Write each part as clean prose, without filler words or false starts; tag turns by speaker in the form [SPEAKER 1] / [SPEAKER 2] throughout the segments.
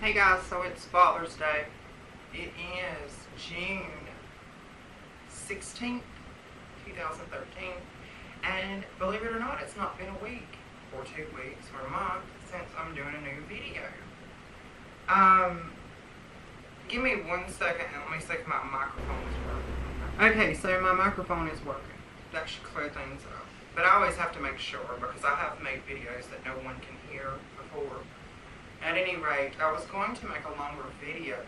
[SPEAKER 1] Hey guys, so it's Father's Day. It is June 16th, 2013, and believe it or not, it's not been a week, or 2 weeks, or a month since I'm doing a new video. Give me 1 second and let me see if my microphone is working. Okay, so my microphone is working. That should clear things up. But I always have to make sure because I have made videos that no one can hear before. At any rate, I was going to make a longer video,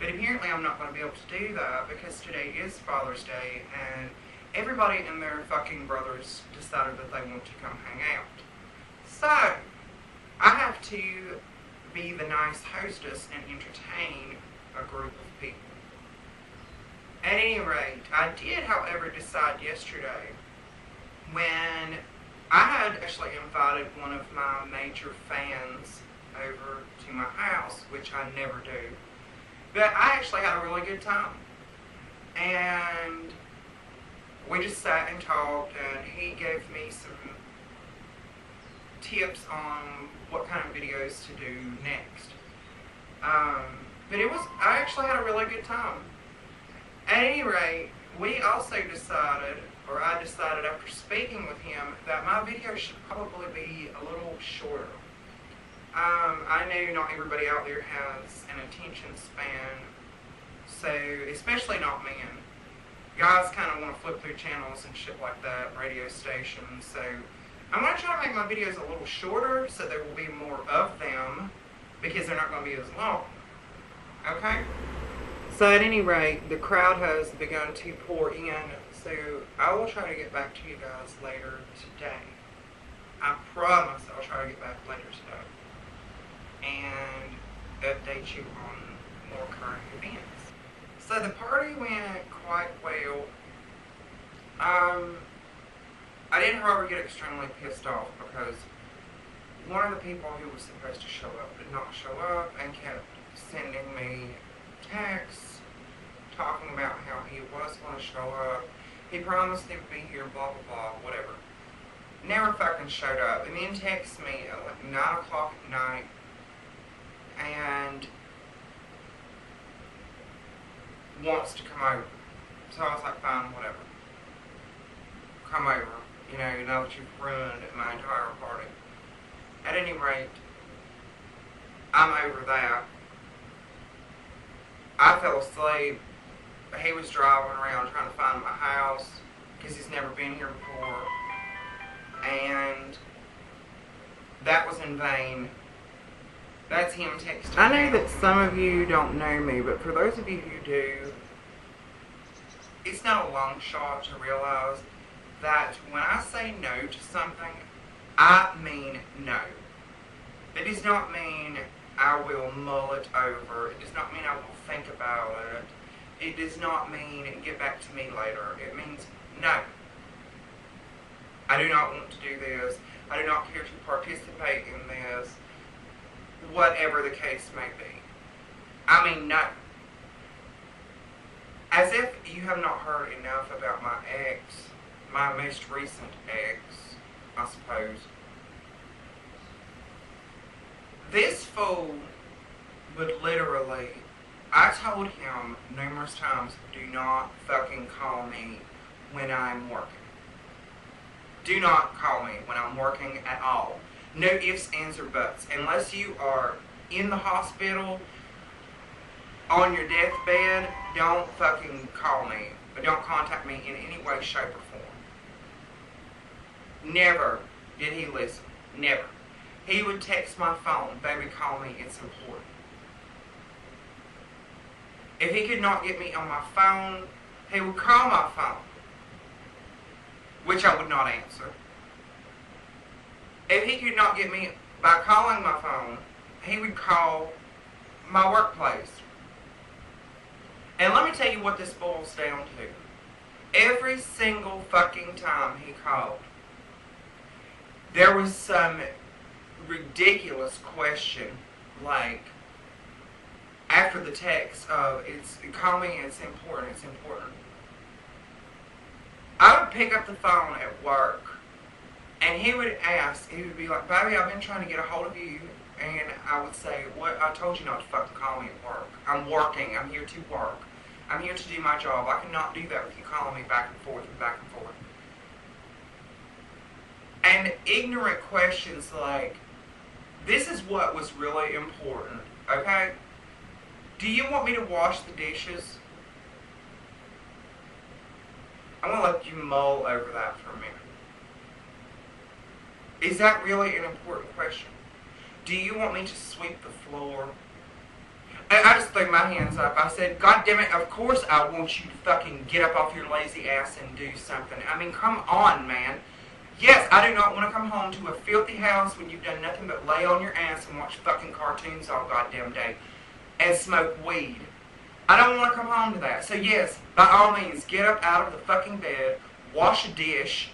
[SPEAKER 1] but apparently I'm not going to be able to do that because today is Father's Day and everybody and their fucking brothers decided that they want to come hang out. So, I have to be the nice hostess and entertain a group of people. At any rate, I did, however, decide yesterday when I had actually invited one of my major fans over to my house, which I never do. But I actually had a really good time. And we just sat and talked, and he gave me some tips on what kind of videos to do next. But I actually had a really good time. At any rate, we also decided, or I decided after speaking with him, that my video should probably be a little shorter. I know not everybody out there has an attention span, so, especially not men. Guys kind of want to flip through channels and shit like that, radio stations, so I'm going to try to make my videos a little shorter so there will be more of them, because they're not going to be as long. Okay? So at any rate, the crowd has begun to pour in, so I will try to get back to you guys later today. I promise I'll try to get back later today and update you on more current events. So the party went quite well. I did, however, get extremely pissed off because one of the people who was supposed to show up did not show up and kept sending me texts talking about how he was going to show up. He promised he would be here, blah, blah, blah, whatever. Never fucking showed up. And then texted me at like 9 o'clock at night and wants to come over. So I was like, fine, whatever. Come over. You know, now that you've ruined my entire party. At any rate, I'm over that. I fell asleep. He was driving around trying to find my house because he's never been here before. And that was in vain. That's him texting. I know that some of you don't know me, but for those of you who do, it's not a long shot to realize that when I say no to something, I mean no. It does not mean I will mull it over. It does not mean I will think about it. It does not mean get back to me later. It means no. I do not want to do this. I do not care to participate in this. Whatever the case may be. I mean no. As if you have not heard enough about my ex, my most recent ex, I suppose. This fool would literally, I told him numerous times, do not fucking call me when I'm working. Do not call me when I'm working at all. No ifs, ands, or buts. Unless you are in the hospital, on your deathbed, don't fucking call me. But don't contact me in any way, shape, or form. Never did he listen. Never. He would text my phone, baby, call me, it's important. If he could not get me on my phone, he would call my phone, which I would not answer. If he could not get me by calling my phone, he would call my workplace. And let me tell you what this boils down to. Every single fucking time he called, there was some ridiculous question, like, after the text of, call me, it's important, it's important. I would pick up the phone at work, and he would ask, he would be like, baby, I've been trying to get a hold of you and I would say, "What? I told you not to fucking call me at work. I'm working. I'm here to work. I'm here to do my job. I cannot do that with you calling me back and forth and back and forth." And ignorant questions like, "This is what was really important, okay? Do you want me to wash the dishes?" I'm going to let you mull over that for a minute. Is that really an important question? Do you want me to sweep the floor? I just threw my hands up. I said, "God damn it, of course I want you to fucking get up off your lazy ass and do something. I mean, come on, man. Yes, I do not want to come home to a filthy house when you've done nothing but lay on your ass and watch fucking cartoons all goddamn day and smoke weed. I don't want to come home to that. So yes, by all means, get up out of the fucking bed, wash a dish,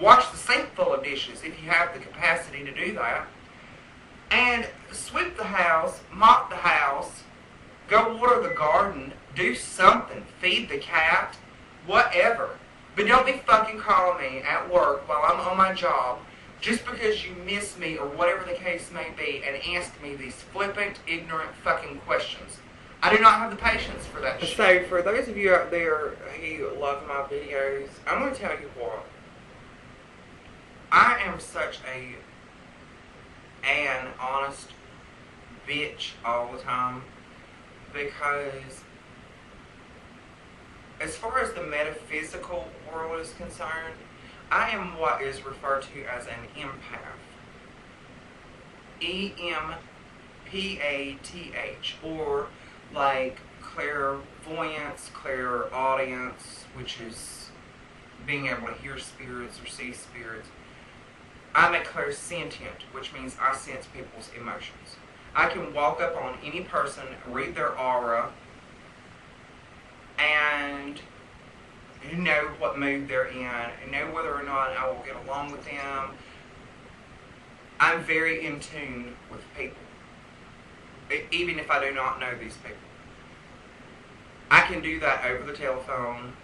[SPEAKER 1] wash the sink full of dishes if you have the capacity to do that, and sweep the house, mop the house, go water the garden, do something, feed the cat, whatever. But don't be fucking calling me at work while I'm on my job just because you miss me or whatever the case may be and ask me these flippant, ignorant fucking questions. I do not have the patience for that shit." So for those of you out there who love my videos, I'm going to tell you what. I am such an honest bitch all the time because as far as the metaphysical world is concerned, I am what is referred to as an empath. E-M-P-A-T-H, or like clairvoyance, clairaudience, which is being able to hear spirits or see spirits. I'm a clairsentient, which means I sense people's emotions. I can walk up on any person, read their aura, and know what mood they're in, and know whether or not I will get along with them. I'm very in tune with people, even if I do not know these people. I can do that over the telephone.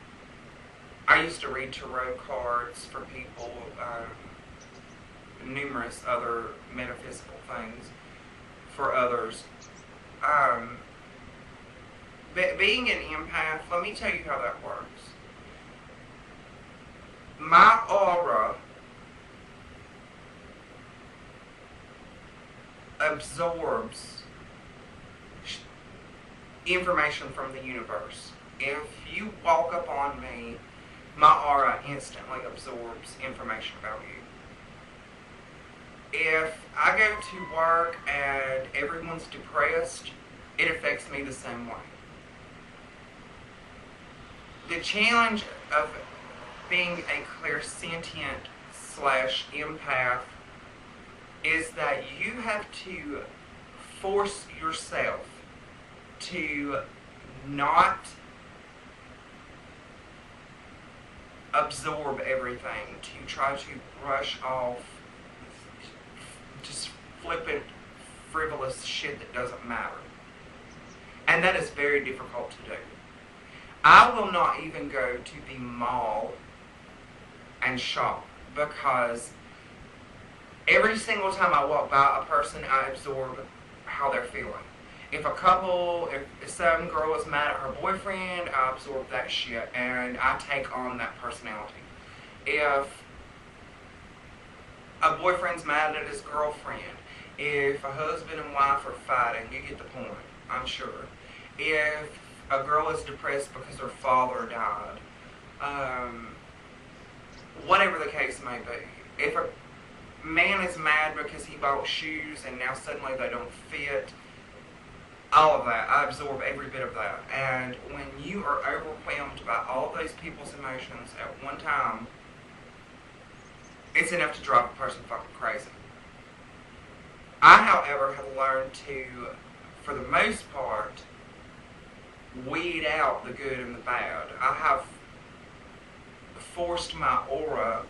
[SPEAKER 1] I used to read tarot cards for people, numerous other metaphysical things for others. Being an empath, let me tell you how that works. My aura absorbs information from the universe. If you walk up on me, my aura instantly absorbs information about you. If I go to work and everyone's depressed, it affects me the same way. The challenge of being a clairsentient / empath is that you have to force yourself to not absorb everything, to try to brush off just flippant, frivolous shit that doesn't matter. And that is very difficult to do. I will not even go to the mall and shop because every single time I walk by a person, I absorb how they're feeling. If some girl is mad at her boyfriend, I absorb that shit and I take on that personality. If a boyfriend's mad at his girlfriend, if a husband and wife are fighting, you get the point, I'm sure. If a girl is depressed because her father died, whatever the case may be. If a man is mad because he bought shoes and now suddenly they don't fit, all of that, I absorb every bit of that. And when you are overwhelmed by all of those people's emotions at one time, it's enough to drive a person fucking crazy. I, however, have learned to, for the most part, weed out the good and the bad. I have forced my aura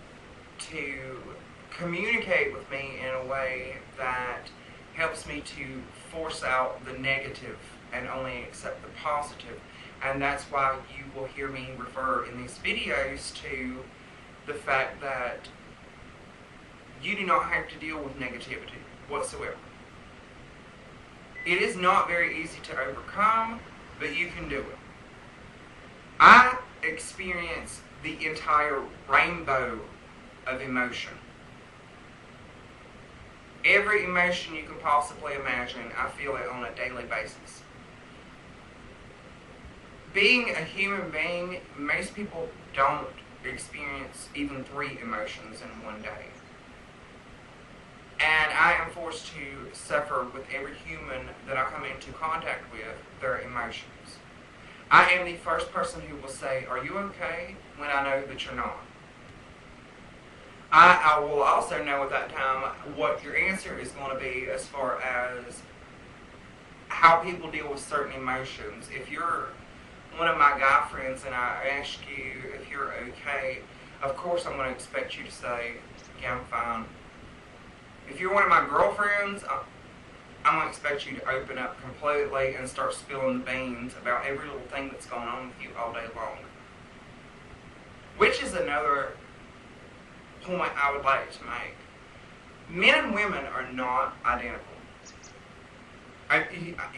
[SPEAKER 1] to communicate with me in a way that helps me to force out the negative and only accept the positive. And that's why you will hear me refer in these videos to the fact that you do not have to deal with negativity whatsoever. It is not very easy to overcome, but you can do it. I experience the entire rainbow of emotion. Every emotion you can possibly imagine, I feel it on a daily basis. Being a human being, most people don't experience even 3 emotions in one day. And I am forced to suffer with every human that I come into contact with, their emotions. I am the first person who will say, "Are you okay?" when I know that you're not. I will also know at that time what your answer is going to be as far as how people deal with certain emotions. If you're one of my guy friends and I ask you if you're okay, of course I'm going to expect you to say, "Yeah, I'm fine." If you're one of my girlfriends, I'm going to expect you to open up completely and start spilling the beans about every little thing that's going on with you all day long. Which is another point I would like to make. Men and women are not identical.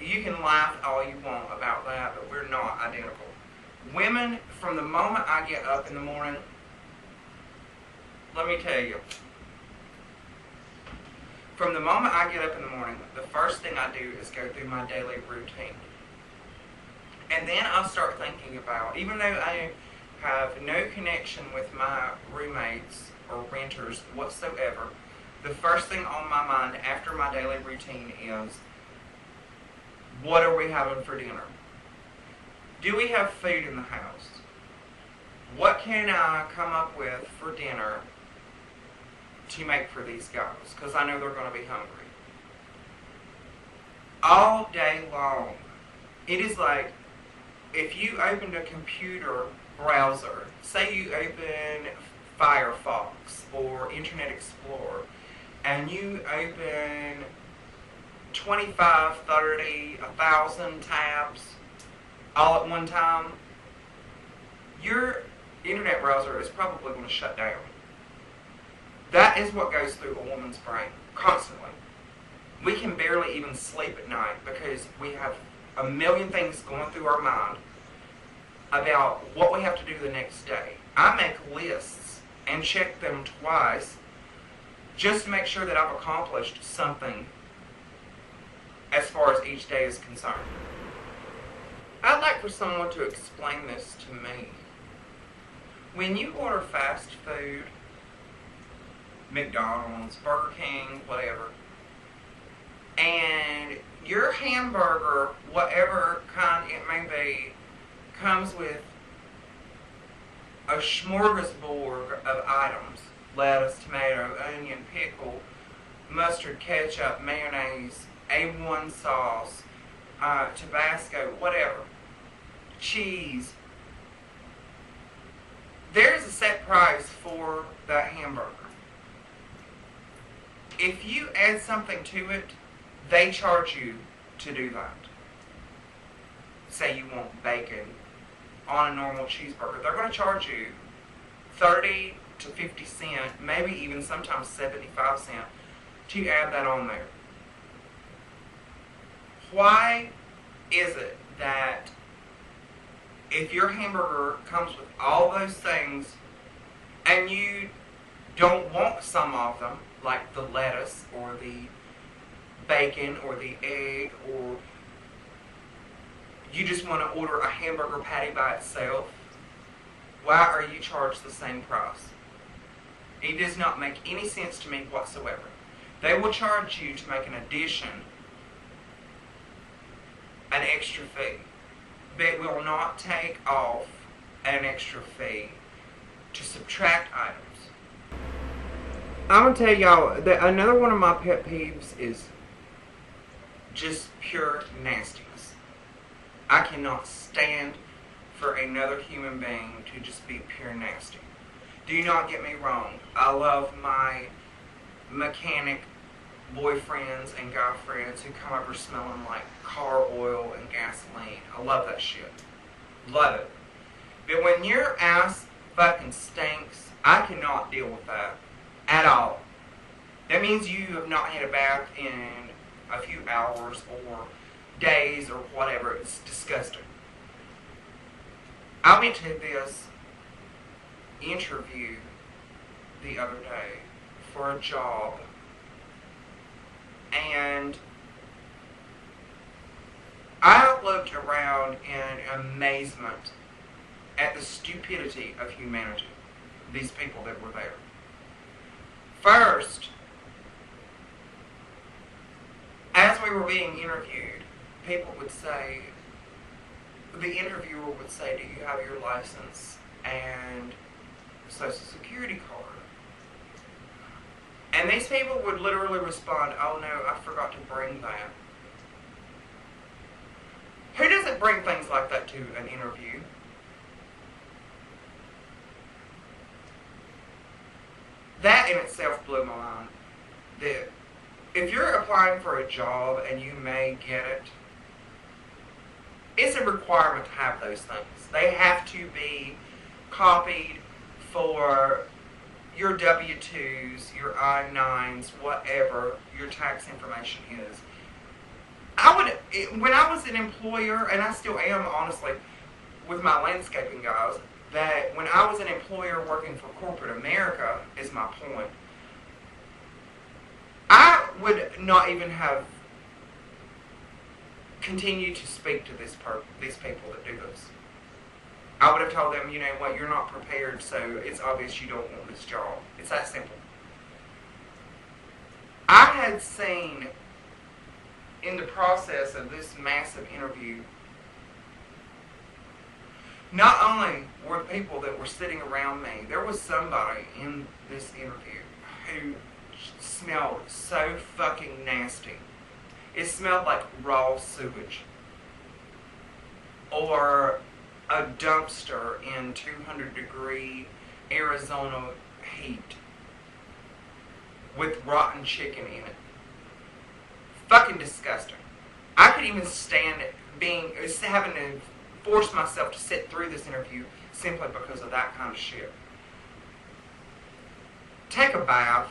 [SPEAKER 1] You can laugh all you want about that, but we're not identical. Women, from the moment I get up in the morning, let me tell you, from the moment I get up in the morning, the first thing I do is go through my daily routine. And then I'll start thinking about, even though I have no connection with my roommates or renters whatsoever, the first thing on my mind after my daily routine is, what are we having for dinner? Do we have food in the house? What can I come up with for dinner to make for these guys? Because I know they're going to be hungry. All day long. It is like if you opened a computer browser, say you open Firefox or Internet Explorer, and you open 25, 30, 1,000 tabs all at one time, your internet browser is probably going to shut down. That is what goes through a woman's brain constantly. We can barely even sleep at night because we have a million things going through our mind about what we have to do the next day. I make lists and check them twice just to make sure that I've accomplished something as far as each day is concerned. I'd like for someone to explain this to me. When you order fast food, McDonald's, Burger King, whatever, and your hamburger, whatever kind it may be, comes with a smorgasbord of items: lettuce, tomato, onion, pickle, mustard, ketchup, mayonnaise, A1 sauce, Tabasco, whatever, cheese. There's a set price for that hamburger. If you add something to it, they charge you to do that. Say you want bacon on a normal cheeseburger, they're going to charge you 30 to 50 cents, maybe even sometimes 75 cents to add that on there. Why is it that if your hamburger comes with all those things and you don't want some of them, like the lettuce or the bacon or the egg, or you just want to order a hamburger patty by itself, why are you charged the same price? It does not make any sense to me whatsoever. They will charge you to make an addition, an extra fee, but will not take off an extra fee to subtract items. I'm going to tell y'all that another one of my pet peeves is just pure nastiness. I cannot stand for another human being to just be pure nasty. Do not get me wrong. I love my mechanic boyfriends and guy friends who come over smelling like car oil and gasoline. I love that shit. Love it. But when your ass fucking stinks, I cannot deal with that at all. That means you have not had a bath in a few hours or days or whatever. It's disgusting. I went to this interview the other day for a job, and I looked around in amazement at the stupidity of humanity, these people that were there. First, as we were being interviewed, people would say, the interviewer would say, do you have your license and social security card? And these people would literally respond, oh no, I forgot to bring that. Who doesn't bring things like that to an interview? That in itself blew my mind. That if you're applying for a job and you may get it, it's a requirement to have those things. They have to be copied for your W-2s, your I-9s, whatever your tax information is. When I was an employer, and I still am, honestly, with my landscaping guys, that when I was an employer working for corporate America, is my point, I would not even have continued to speak to these people that do this. I would have told them, you know what, you're not prepared, so it's obvious you don't want this job. It's that simple. I had seen, in the process of this massive interview, not only were the people that were sitting around me, there was somebody in this interview who smelled so fucking nasty. It smelled like raw sewage. Or a dumpster in 200-degree Arizona heat with rotten chicken in it. Fucking disgusting. I could even stand it having to force myself to sit through this interview simply because of that kind of shit. Take a bath,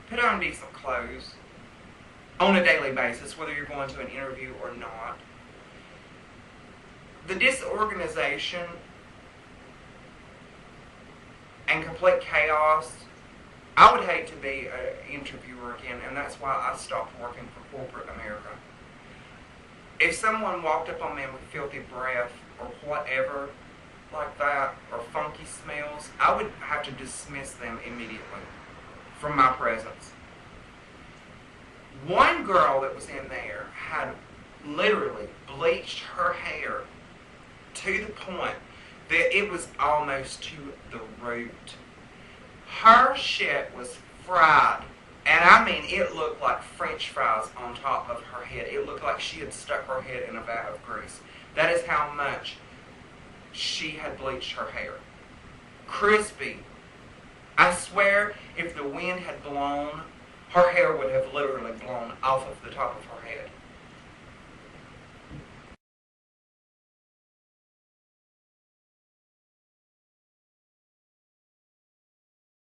[SPEAKER 1] put on decent clothes on a daily basis, whether you're going to an interview or not. The disorganization and complete chaos, I would hate to be an interviewer again, and that's why I stopped working for corporate America. If someone walked up on me with filthy breath or whatever like that, or funky smells, I would have to dismiss them immediately from my presence. One girl that was in there had literally bleached her hair to the point that it was almost to the root. Her shit was fried. And I mean, it looked like French fries on top of her head. It looked like she had stuck her head in a vat of grease. That is how much she had bleached her hair. Crispy. I swear, if the wind had blown, her hair would have literally blown off of the top of her head.